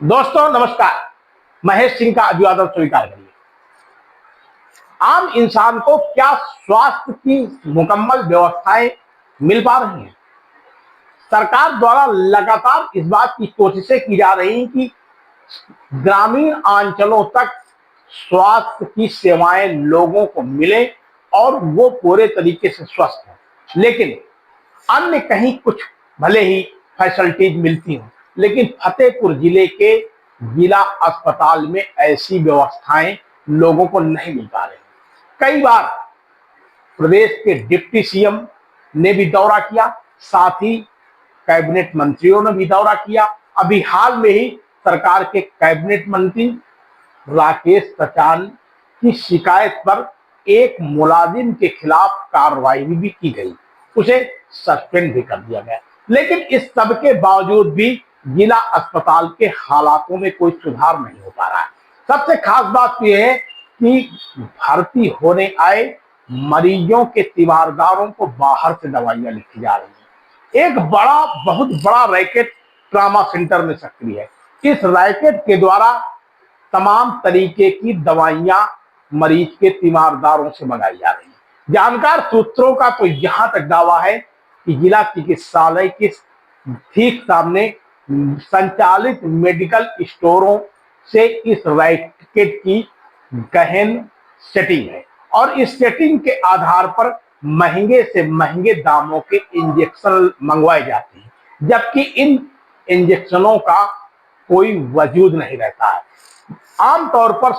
दोस्तों नमस्कार। महेश सिंह का अभिवादन स्वीकार करिए। आम इंसान को क्या स्वास्थ्य की मुकम्मल व्यवस्थाएं मिल पा रही हैं? सरकार द्वारा लगातार इस बात की कोशिशें की जा रही हैं कि ग्रामीण अंचलों तक स्वास्थ्य की सेवाएं लोगों को मिले और वो पूरे तरीके से स्वस्थ हो। लेकिन अन्य कहीं कुछ भले ही फैसिलिटीज मिलती हों, लेकिन फतेहपुर जिले के जिला अस्पताल में ऐसी व्यवस्थाएं लोगों को नहीं मिल पा रही। कई बार प्रदेश के डिप्टी सीएम ने भी दौरा किया, साथ ही कैबिनेट मंत्रियों ने भी दौरा किया। अभी हाल में ही सरकार के कैबिनेट मंत्री राकेश सचान की शिकायत पर एक मुलाजिम के खिलाफ कार्रवाई भी की गई, उसे सस्पेंड भी कर दिया गया। लेकिन इस सब के बावजूद भी जिला अस्पताल के हालातों में कोई सुधार नहीं हो पा रहा है। सबसे खास बात यह है कि भर्ती होने आए मरीजों के तीमारदारों को बाहर से दवाइयां लिखी जा रही हैं। एक बहुत बड़ा रैकेट ट्रामा सेंटर में सक्रिय है। इस रैकेट के द्वारा तमाम तरीके की दवाइयां मरीज के तीमारदारों से मंगाई जा रही हैं। जानकार सूत्रों का तो यहां तक दावा है कि जिला चिकित्सालय के ठीक सामने संचालित मेडिकल स्टोरों से इस रैकेट की गहन सेटिंग है और इस सेटिंग के आधार पर महंगे से महंगे दामों के इंजेक्शन मंगवाए जाते हैं, जबकि इन इंजेक्शनों का कोई वजूद नहीं रहता है। आमतौर पर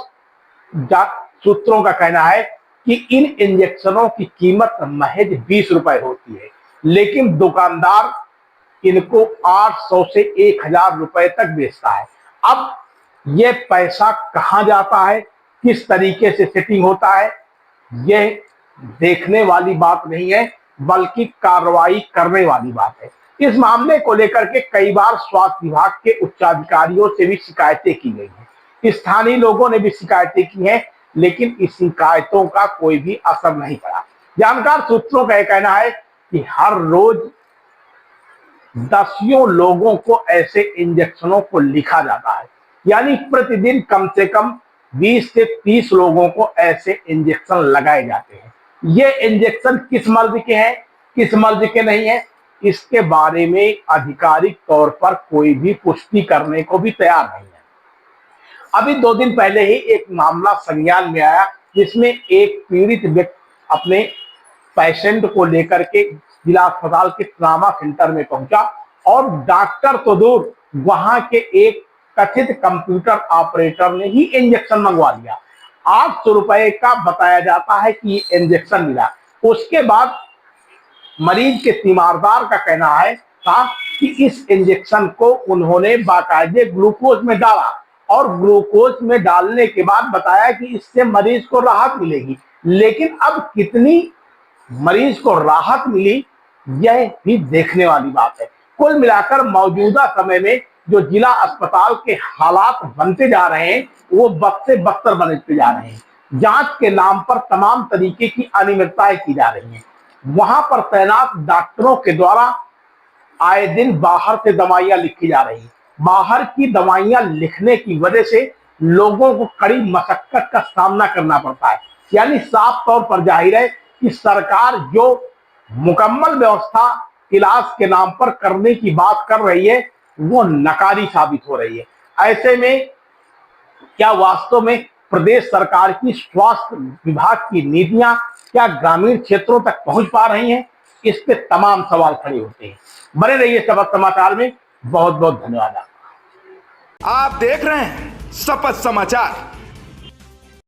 सूत्रों का कहना है कि इन इंजेक्शनों की कीमत महज 20 रुपए होती है, लेकिन दुकानदार इनको 800 से 1000 रुपए तक बेचता है। अब यह पैसा कहां जाता है, किस तरीके से सेटिंग होता है, यह देखने वाली बात नहीं है, बल्कि कार्रवाई करने वाली बात है। इस मामले को लेकर के कई बार स्वास्थ्य विभाग के उच्चाधिकारियों से भी शिकायतें की गई हैं। स्थानीय लोगों ने भी शिकायतें की हैं, लेकिन इस शिकायतों का कोई भी असर नहीं पड़ा। जानकार सूत्रों का यह कहना है कि हर रोज दसियों लोगों को ऐसे इंजेक्शनों को लिखा जाता है, यानी प्रतिदिन कम से कम 20 से 30 लोगों को ऐसे इंजेक्शन लगाए जाते हैं। ये इंजेक्शन किस मर्ज के हैं, किस मर्ज के नहीं है, इसके बारे में आधिकारिक तौर पर कोई भी पुष्टि करने को भी तैयार नहीं है। अभी 2 दिन पहले ही एक मामला संज्ञान में आया, जिसमें एक पीड़ित व्यक्ति अपने पेशेंट को लेकर के जिला अस्पताल के ट्रामा सेंटर में पहुंचा और डॉक्टर तो दूर, वहां के एक कथित कंप्यूटर ऑपरेटर ने ही इंजेक्शन मंगवा लिया। 800 रुपए का बताया जाता है कि ये इंजेक्शन मिला। उसके बाद मरीज के तीमारदार का कहना है था कि इस इंजेक्शन को उन्होंने बाकायदे ग्लूकोज में डाला और ग्लूकोज में डालने के बाद बताया कि इससे मरीज को राहत मिलेगी। लेकिन अब कितनी मरीज को राहत मिली, यह भी देखने वाली बात है। कुल मिलाकर मौजूदा समय में जो जिला अस्पताल के हालात बनते जा रहे हैं, वो बद से बदतर बनते जा रहे हैं। जांच के नाम पर तमाम तरीके की अनियमितताएं की जा रही हैं। वहां पर तैनात डॉक्टरों के द्वारा आए दिन बाहर से दवाइयां लिखी जा रही हैं। बाहर की दवाइयां लिखने की वजह से लोगों को कड़ी मशक्कत का सामना करना पड़ता है। यानी साफ तौर पर जाहिर है कि सरकार जो मुकम्मल व्यवस्था इलाज के नाम पर करने की बात कर रही है, वो नकारी साबित हो रही है। ऐसे में क्या वास्तव में प्रदेश सरकार की स्वास्थ्य विभाग की नीतियां क्या ग्रामीण क्षेत्रों तक पहुंच पा रही हैं? इस पे तमाम सवाल खड़े होते हैं। बने रहिए शपथ समाचार में। बहुत बहुत धन्यवाद। आप देख रहे हैं शपथ समाचार।